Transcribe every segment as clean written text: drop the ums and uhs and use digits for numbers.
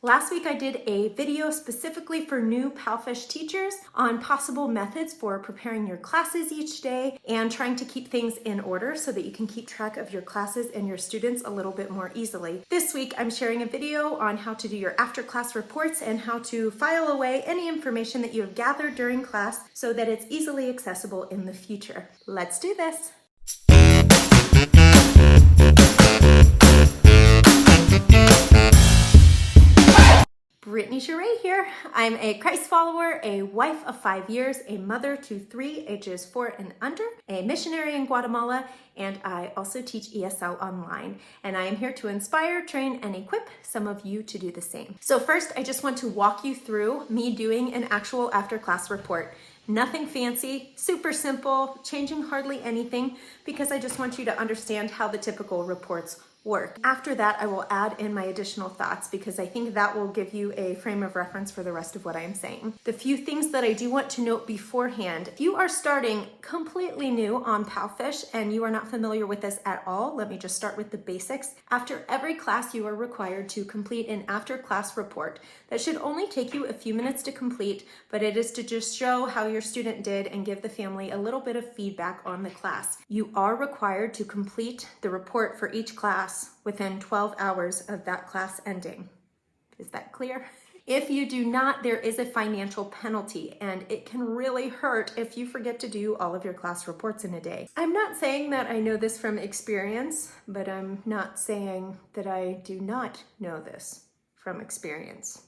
Last week I did a video specifically for new PalFish teachers on possible methods for preparing your classes each day and trying to keep things in order so that you can keep track of your classes and your students a little bit more easily. This week I'm sharing a video on how to do your after-class reports and how to file away any information that you have gathered during class so that it's easily accessible in the future. Let's do this. Brittney Cheray here. I'm a Christ follower, a wife of 5 years, a mother to 3 ages 4 and under, a missionary in Guatemala, and I also teach ESL online. And I am here to inspire, train, and equip some of you to do the same. So first, I just want to walk you through me doing an actual after-class report. Nothing fancy, super simple, changing hardly anything, because I just want you to understand how the typical reports work. After that, I will add in my additional thoughts because I think that will give you a frame of reference for the rest of what I am saying. The few things that I do want to note beforehand, if you are starting completely new on PalFish and you are not familiar with this at all, let me just start with the basics. After every class, you are required to complete an after-class report. That should only take you a few minutes to complete, but it is to just show how your student did and give the family a little bit of feedback on the class. You are required to complete the report for each class within 12 hours of that class ending. Is that clear? If you do not, there is a financial penalty, and it can really hurt if you forget to do all of your class reports in a day. I'm not saying that I know this from experience, but I'm not saying that I do not know this from experience.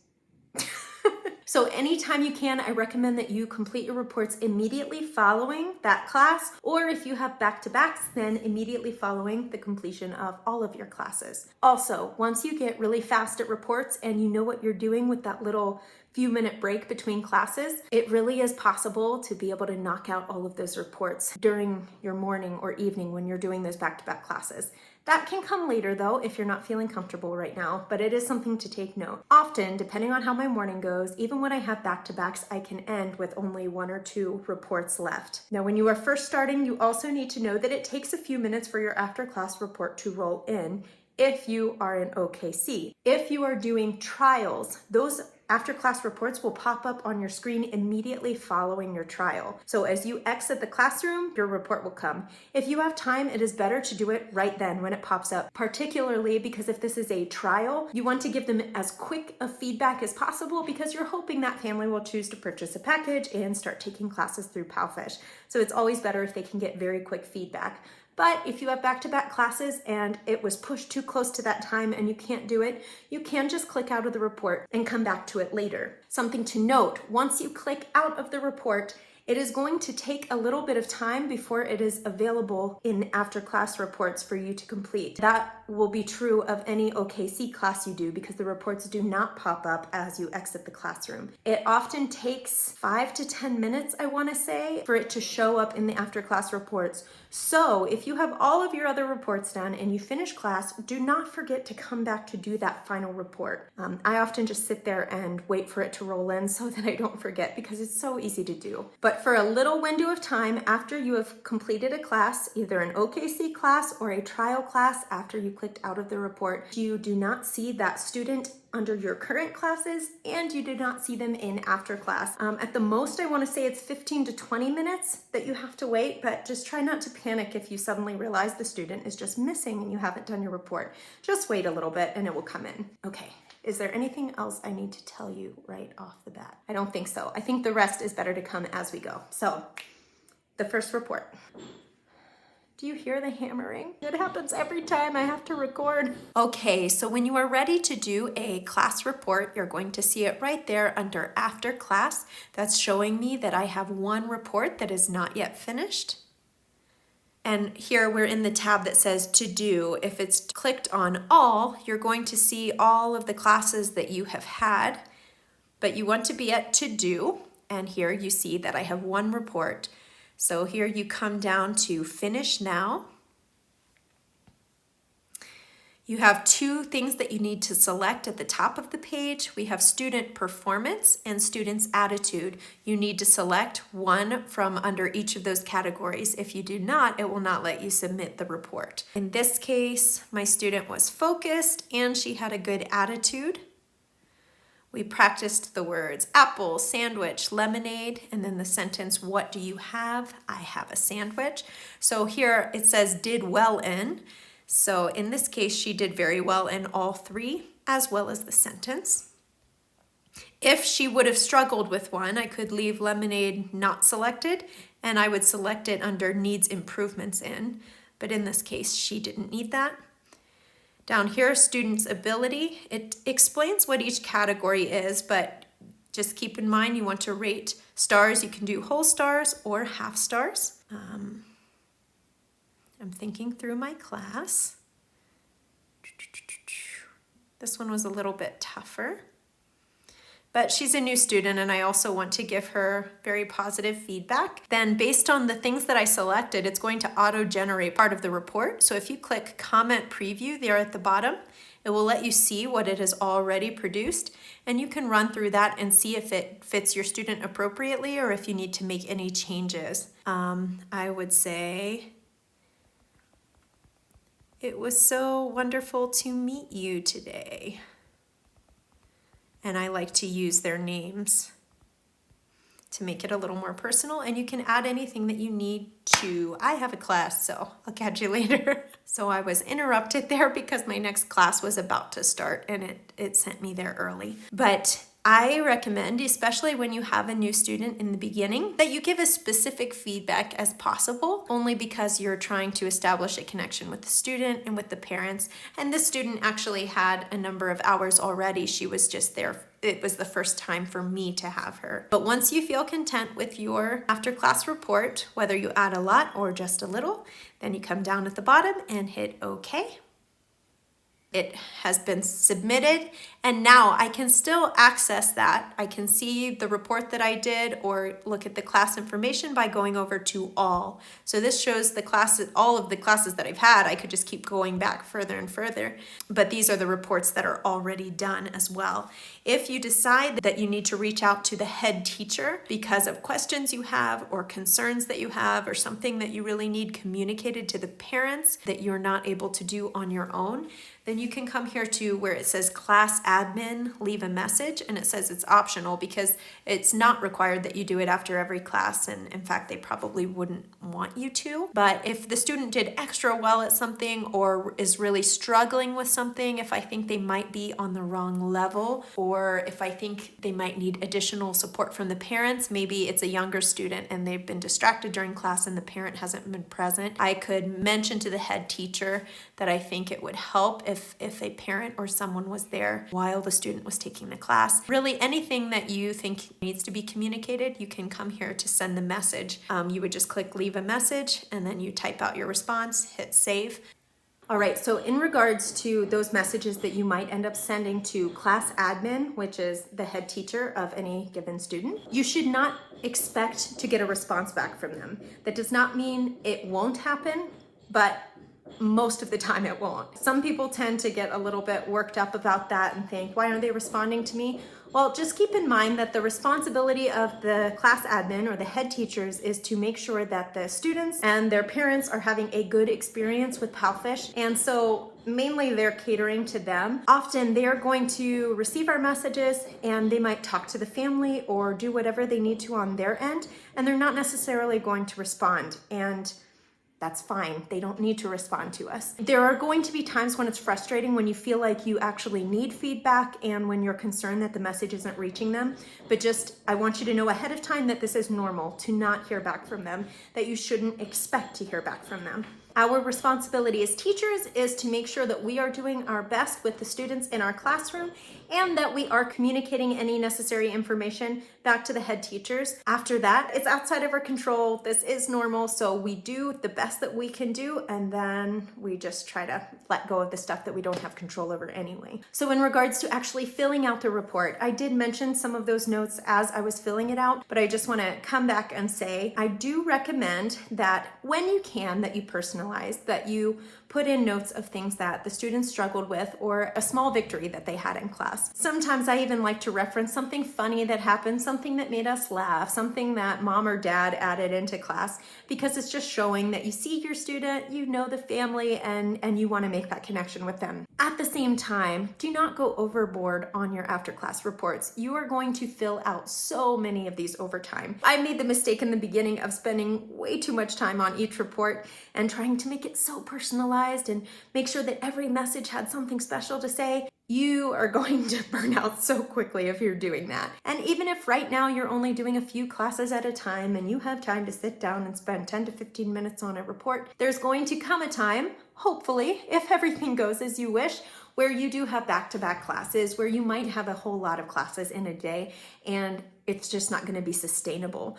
So anytime you can, I recommend that you complete your reports immediately following that class, or if you have back-to-backs, then immediately following the completion of all of your classes. Also, once you get really fast at reports and you know what you're doing with that little few-minute break between classes, it really is possible to be able to knock out all of those reports during your morning or evening when you're doing those back-to-back classes. That can come later though if you're not feeling comfortable right now, but it is something to take note. Often, depending on how my morning goes, even when I have back-to-backs, I can end with only 1 or 2 reports left. Now, when you are first starting, you also need to know that it takes a few minutes for your after-class report to roll in if you are in OKC. If you are doing trials, those after-class reports will pop up on your screen immediately following your trial. So as you exit the classroom, your report will come. If you have time, it is better to do it right then when it pops up, particularly because if this is a trial, you want to give them as quick a feedback as possible because you're hoping that family will choose to purchase a package and start taking classes through PalFish. So it's always better if they can get very quick feedback. But if you have back-to-back classes and it was pushed too close to that time and you can't do it, you can just click out of the report and come back to it later. Something to note, once you click out of the report, it is going to take a little bit of time before it is available in after-class reports for you to complete. That will be true of any OKC class you do because the reports do not pop up as you exit the classroom. It often takes 5 to 10 minutes, I want to say, for it to show up in the after-class reports. So if you have all of your other reports done and you finish class, do not forget to come back to do that final report. I often just sit there and wait for it to roll in so that I don't forget because it's so easy to do. But for a little window of time after you have completed a class, either an OKC class or a trial class after you clicked out of the report, you do not see that student under your current classes and you do not see them in after class. At the most, I want to say it's 15 to 20 minutes that you have to wait, but just try not to panic if you suddenly realize the student is just missing and you haven't done your report. Just wait a little bit and it will come in. Okay. Is there anything else I need to tell you right off the bat? I don't think so. I think the rest is better to come as we go. So, the first report. Do you hear the hammering? It happens every time I have to record. Okay, so when you are ready to do a class report, you're going to see it right there under After Class. That's showing me that I have one report that is not yet finished. And here we're in the tab that says To Do. If it's clicked on All, you're going to see all of the classes that you have had, but you want to be at To Do, and here you see that I have one report. So here you come down to Finish Now. You have 2 things that you need to select at the top of the page. We have Student Performance and Student's Attitude. You need to select one from under each of those categories. If you do not, it will not let you submit the report. In this case, my student was focused and she had a good attitude. We practiced the words apple, sandwich, lemonade, and then the sentence, what do you have? I have a sandwich. So here it says did well in. So in this case, she did very well in all three, as well as the sentence. If she would have struggled with one, I could leave lemonade not selected, and I would select it under needs improvements in. But in this case, she didn't need that. Down here, student's ability, it explains what each category is, but just keep in mind you want to rate stars. You can do whole stars or half stars. I'm thinking through my class. This one was a little bit tougher. But she's a new student and I also want to give her very positive feedback. Then based on the things that I selected, it's going to auto-generate part of the report. So if you click comment preview there at the bottom, it will let you see what it has already produced. And you can run through that and see if it fits your student appropriately or if you need to make any changes. I would say, it was so wonderful to meet you today. And I like to use their names to make it a little more personal, and you can add anything that you need to. I have a class, so I'll catch you later. So I was interrupted there because my next class was about to start and it sent me there early. But I recommend, especially when you have a new student in the beginning, that you give as specific feedback as possible, only because you're trying to establish a connection with the student and with the parents. And this student actually had a number of hours already. She was just there. It was the first time for me to have her. But once you feel content with your after class report, whether you add a lot or just a little, then you come down at the bottom and hit OK. It has been submitted, and now I can still access that. I can see the report that I did or look at the class information by going over to all. So this shows the classes, all of the classes that I've had. I could just keep going back further and further, but these are the reports that are already done as well. If you decide that you need to reach out to the head teacher because of questions you have or concerns that you have or something that you really need communicated to the parents that you're not able to do on your own, then you can come here to where it says class admin, leave a message, and it says it's optional because it's not required that you do it after every class, and in fact they probably wouldn't want you to. But if the student did extra well at something or is really struggling with something, if I think they might be on the wrong level, or if I think they might need additional support from the parents, maybe it's a younger student and they've been distracted during class and the parent hasn't been present, I could mention to the head teacher that I think it would help if a parent or someone was there while the student was taking the class. Really anything that you think needs to be communicated, you can come here to send the message. You would just click leave a message and then you type out your response, hit save. All right, so in regards to those messages that you might end up sending to class admin, which is the head teacher of any given student, you should not expect to get a response back from them. That does not mean it won't happen, but most of the time it won't. Some people tend to get a little bit worked up about that and think, why aren't they responding to me? Well, just keep in mind that the responsibility of the class admin or the head teachers is to make sure that the students and their parents are having a good experience with PalFish. And so mainly they're catering to them. Often they're going to receive our messages and they might talk to the family or do whatever they need to on their end, and they're not necessarily going to respond. And that's fine. They don't need to respond to us. There are going to be times when it's frustrating, when you feel like you actually need feedback and when you're concerned that the message isn't reaching them. But just, I want you to know ahead of time that this is normal to not hear back from them, that you shouldn't expect to hear back from them. Our responsibility as teachers is to make sure that we are doing our best with the students in our classroom and that we are communicating any necessary information back to the head teachers. After that, it's outside of our control. This is normal, so we do the best that we can do, and then we just try to let go of the stuff that we don't have control over anyway. So in regards to actually filling out the report, I did mention some of those notes as I was filling it out, but I just want to come back and say I do recommend that when you can, that you personalize, that you put in notes of things that the students struggled with or a small victory that they had in class. Sometimes I even like to reference something funny that happened, something that made us laugh, something that mom or dad added into class, because it's just showing that you see your student, you know the family, and you want to make that connection with them. At the same time, do not go overboard on your after class reports. You are going to fill out so many of these over time. I made the mistake in the beginning of spending way too much time on each report and trying to make it so personalized and make sure that every message had something special to say. You are going to burn out so quickly if you're doing that. And even if right now you're only doing a few classes at a time and you have time to sit down and spend 10 to 15 minutes on a report, there's going to come a time, hopefully, if everything goes as you wish, where you do have back-to-back classes, where you might have a whole lot of classes in a day, and it's just not going to be sustainable.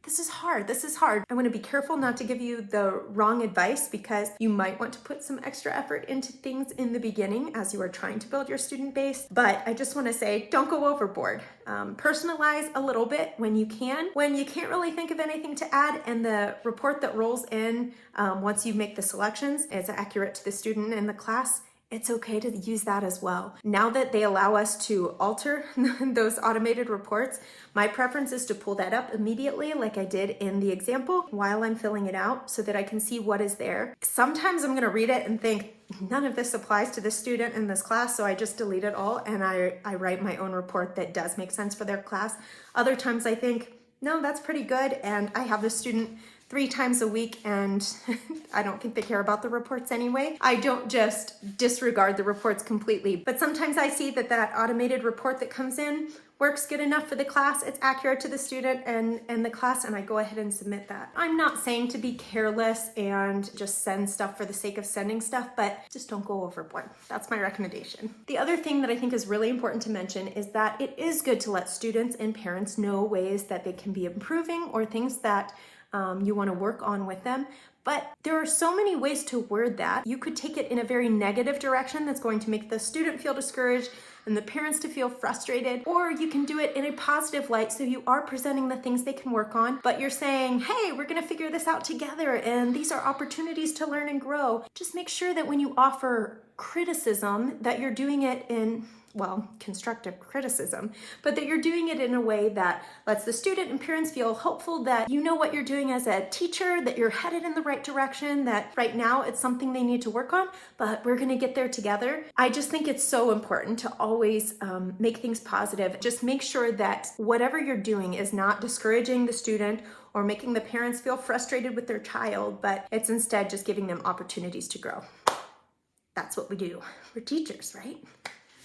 This is hard. I want to be careful not to give you the wrong advice, because you might want to put some extra effort into things in the beginning as you are trying to build your student base. But I just want to say, don't go overboard. Personalize a little bit when you can. When you can't really think of anything to add and the report that rolls in once you make the selections is accurate to the student in the class, it's okay to use that as well. Now that they allow us to alter those automated reports, my preference is to pull that up immediately, like I did in the example, while I'm filling it out so that I can see what is there. Sometimes I'm gonna read it and think, none of this applies to this student in this class, so I just delete it all and I write my own report that does make sense for their class. Other times I think, no, that's pretty good, and I have this student 3 times a week and I don't think they care about the reports anyway. I don't just disregard the reports completely, but sometimes I see that that automated report that comes in works good enough for the class, it's accurate to the student and the class, and I go ahead and submit that. I'm not saying to be careless and just send stuff for the sake of sending stuff, but just don't go overboard. That's my recommendation. The other thing that I think is really important to mention is that it is good to let students and parents know ways that they can be improving or things that you want to work on with them. But there are so many ways to word that. You could take it in a very negative direction that's going to make the student feel discouraged and the parents to feel frustrated, or you can do it in a positive light so you are presenting the things they can work on, but you're saying, hey, we're gonna figure this out together and these are opportunities to learn and grow. Just make sure that when you offer criticism that you're doing it in, well, constructive criticism, but that you're doing it in a way that lets the student and parents feel hopeful that you know what you're doing as a teacher, that you're headed in the right direction, that right now it's something they need to work on, but we're gonna get there together. I just think it's so important to always make things positive. Just make sure that whatever you're doing is not discouraging the student or making the parents feel frustrated with their child, but it's instead just giving them opportunities to grow. That's what we do. We're teachers, right?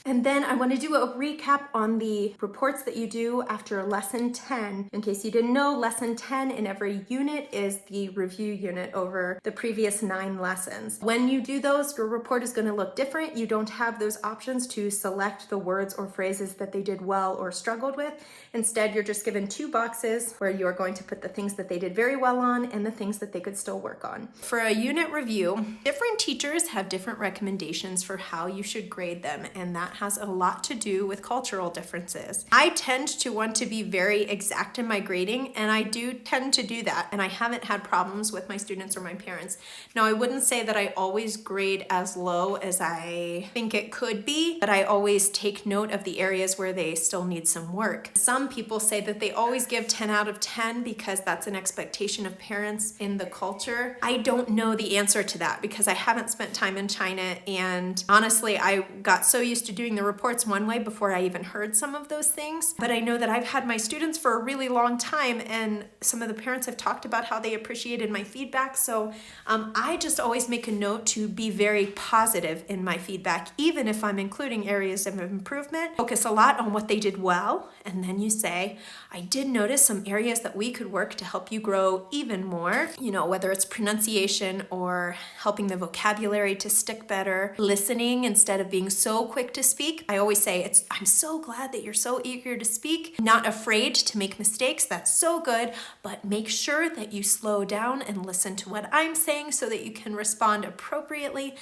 And then I want to do a recap on the reports that you do after lesson 10. In case you didn't know, lesson 10 in every unit is the review unit over the previous 9 lessons. When you do those, your report is going to look different. You don't have those options to select the words or phrases that they did well or struggled with. Instead, you're just given 2 boxes where you are going to put the things that they did very well on and the things that they could still work on. For a unit review, different teachers have different recommendations for how you should grade them, and that has a lot to do with cultural differences. I tend to want to be very exact in my grading, and I do tend to do that, and I haven't had problems with my students or my parents. Now, I wouldn't say that I always grade as low as I think it could be, but I always take note of the areas where they still need some work. Some people say that they always give 10 out of 10 because that's an expectation of parents in the culture. I don't know the answer to that because I haven't spent time in China, and honestly, I got so used to doing the reports one way before I even heard some of those things. But I know that I've had my students for a really long time, and some of the parents have talked about how they appreciated my feedback. So I just always make a note to be very positive in my feedback, even if I'm including areas of improvement. Focus a lot on what they did well, and then you say, I did notice some areas that we could work to help you grow even more, you know, whether it's pronunciation or helping the vocabulary to stick better, listening instead of being so quick to speak. I always say I'm so glad that you're so eager to speak, not afraid to make mistakes. That's so good, but make sure that you slow down and listen to what I'm saying so that you can respond appropriately.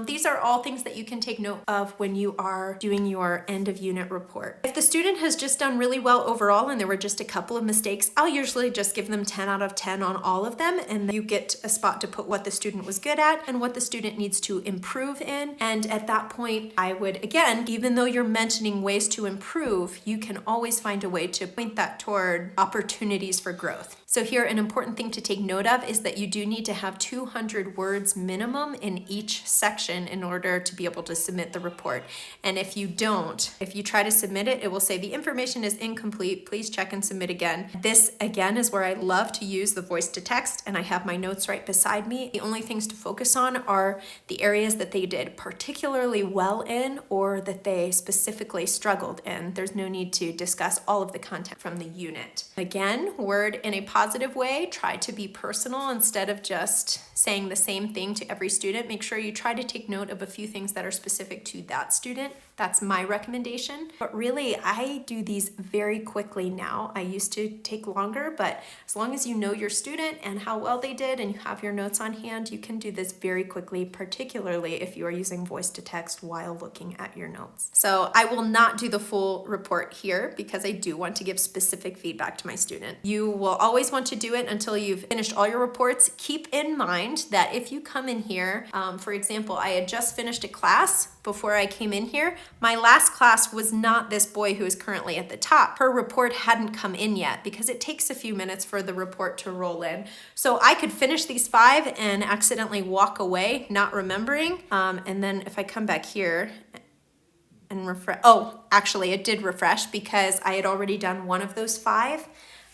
These are all things that you can take note of when you are doing your end of unit report. If the student has just done really well overall and there were just a couple of mistakes, I'll usually just give them 10 out of 10 on all of them, and then you get a spot to put what the student was good at and what the student needs to improve in. And at that point, I would, again, even though you're mentioning ways to improve, you can always find a way to point that toward opportunities for growth. So here, an important thing to take note of is that you do need to have 200 words minimum in each section in order to be able to submit the report. And if you don't, if you try to submit it, it will say the information is incomplete. Please check and submit again. This, again, is where I love to use the voice to text, and I have my notes right beside me. The only things to focus on are the areas that they did particularly well in or that they specifically struggled in. There's no need to discuss all of the content from the unit. Again, word in a positive way. Try to be personal instead of just saying the same thing to every student. Make sure you try to take note of a few things that are specific to that student. That's my recommendation. But really, I do these very quickly now. I used to take longer, but as long as you know your student and how well they did and you have your notes on hand, you can do this very quickly, particularly if you are using voice to text while looking at your notes. So I will not do the full report here because I do want to give specific feedback to my student. You will always want to do it until you've finished all your reports. Keep in mind that if you come in here, for example, I had just finished a class before I came in here. My last class was not this boy who is currently at the top. Her report hadn't come in yet because it takes a few minutes for the report to roll in. So I could finish these 5 and accidentally walk away, not remembering. And then if I come back here and refresh, oh, actually it did refresh because I had already done one of those 5.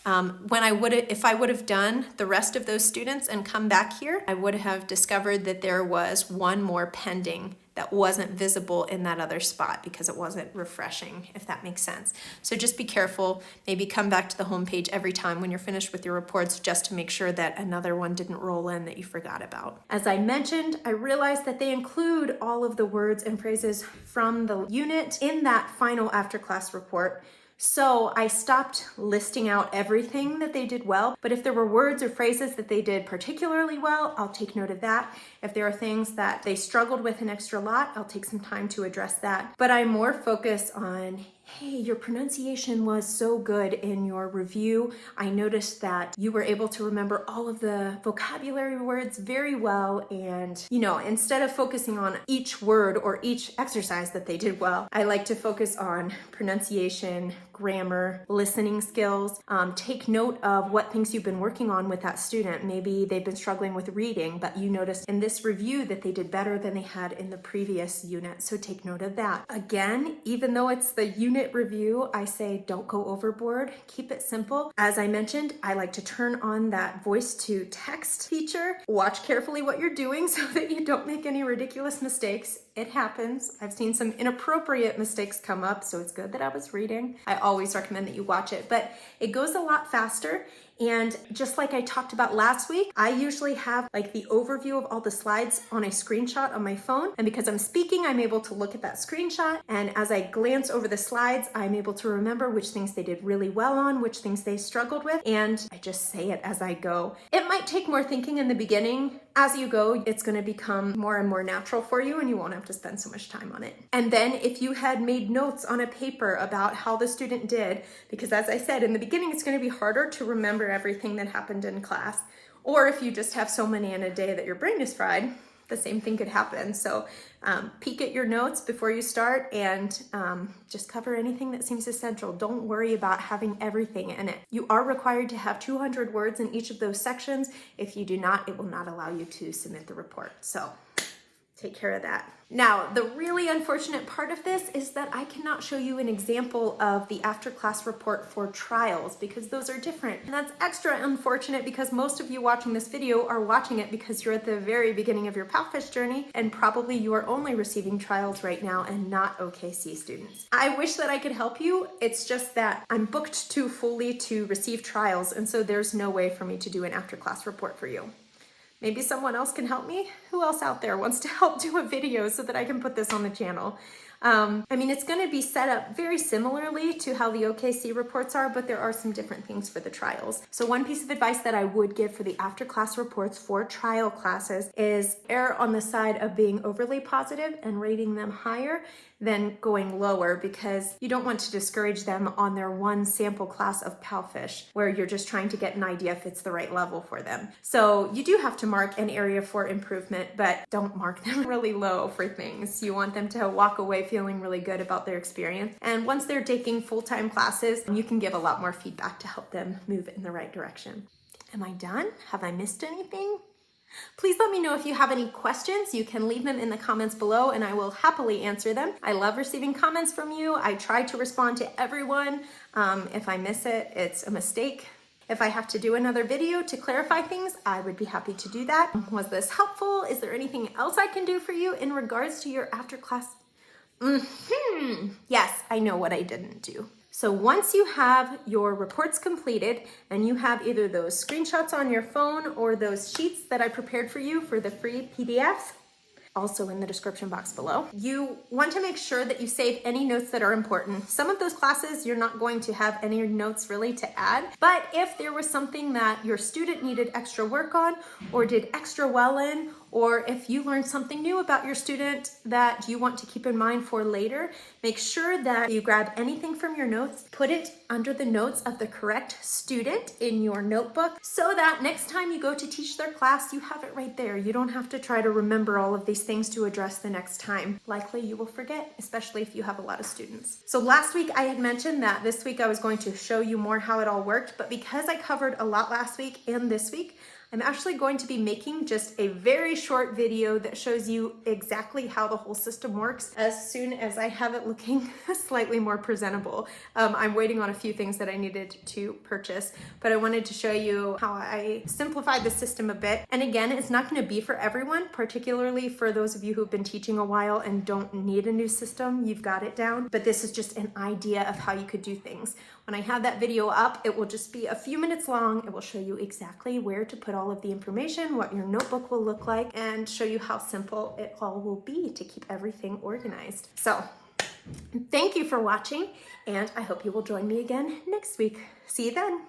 If I would have done the rest of those students and come back here, I would have discovered that there was one more pending that wasn't visible in that other spot because it wasn't refreshing, if that makes sense. So just be careful. Maybe come back to the home page every time when you're finished with your reports just to make sure that another one didn't roll in that you forgot about. As I mentioned, I realized that they include all of the words and phrases from the unit in that final after class report. So I stopped listing out everything that they did well, but if there were words or phrases that they did particularly well, I'll take note of that. If there are things that they struggled with an extra lot, I'll take some time to address that. But I'm more focused on, hey, your pronunciation was so good in your review. I noticed that you were able to remember all of the vocabulary words very well. And, instead of focusing on each word or each exercise that they did well, I like to focus on pronunciation, grammar, listening skills. Take note of what things you've been working on with that student. Maybe they've been struggling with reading, but you noticed in this review that they did better than they had in the previous unit. So take note of that. Again, even though it's the unit review, I say don't go overboard. Keep it simple. As I mentioned, I like to turn on that voice to text feature. Watch carefully what you're doing so that you don't make any ridiculous mistakes. It happens. I've seen some inappropriate mistakes come up, so it's good that I was reading. I always recommend that you watch it, but it goes a lot faster. And just like I talked about last week, I usually have like the overview of all the slides on a screenshot on my phone. And because I'm speaking, I'm able to look at that screenshot. And as I glance over the slides, I'm able to remember which things they did really well on, which things they struggled with. And I just say it as I go. It might take more thinking in the beginning. As you go, it's going to become more and more natural for you and you won't have to spend so much time on it. And then if you had made notes on a paper about how the student did, because as I said, in the beginning, it's going to be harder to remember everything that happened in class. Or if you just have so many in a day that your brain is fried, the same thing could happen. So peek at your notes before you start and just cover anything that seems essential. Don't worry about having everything in it. You are required to have 200 words in each of those sections. If you do not, it will not allow you to submit the report. So take care of that. Now, the really unfortunate part of this is that I cannot show you an example of the after class report for trials because those are different. And that's extra unfortunate because most of you watching this video are watching it because you're at the very beginning of your PalFish journey and probably you are only receiving trials right now and not OKC students. I wish that I could help you. It's just that I'm booked too fully to receive trials and so there's no way for me to do an after class report for you. Maybe someone else can help me? Who else out there wants to help do a video so that I can put this on the channel? I mean, it's going to be set up very similarly to how the OKC reports are, but there are some different things for the trials. So one piece of advice that I would give for the after class reports for trial classes is err on the side of being overly positive and rating them higher than going lower, because you don't want to discourage them on their one sample class of PalFish where you're just trying to get an idea if it's the right level for them. So you do have to mark an area for improvement, but don't mark them really low for things. You want them to walk away feeling really good about their experience. And once they're taking full-time classes, you can give a lot more feedback to help them move in the right direction. Am I done? Have I missed anything? Please let me know if you have any questions. You can leave them in the comments below and I will happily answer them. I love receiving comments from you. I try to respond to everyone. If I miss it, it's a mistake. If I have to do another video to clarify things, I would be happy to do that. Was this helpful? Is there anything else I can do for you in regards to your after class? Yes, I know what I didn't do. So once you have your reports completed and you have either those screenshots on your phone or those sheets that I prepared for you for the free PDFs, also in the description box below, you want to make sure that you save any notes that are important. Some of those classes you're not going to have any notes really to add, but if there was something that your student needed extra work on or did extra well in, or if you learned something new about your student that you want to keep in mind for later, make sure that you grab anything from your notes, put it under the notes of the correct student in your notebook so that next time you go to teach their class, you have it right there. You don't have to try to remember all of these things to address the next time. Likely you will forget, especially if you have a lot of students. So last week I had mentioned that this week I was going to show you more how it all worked, but because I covered a lot last week and this week, I'm actually going to be making just a very short video that shows you exactly how the whole system works as soon as I have it looking slightly more presentable. I'm waiting on a few things that I needed to purchase, but I wanted to show you how I simplified the system a bit. And again, it's not going to be for everyone, particularly for those of you who've been teaching a while and don't need a new system. You've got it down, but this is just an idea of how you could do things. When I have that video up, it will just be a few minutes long. It will show you exactly where to put all of the information, what your notebook will look like, and show you how simple it all will be to keep everything organized. So thank you for watching, and I hope you will join me again next week. See you then.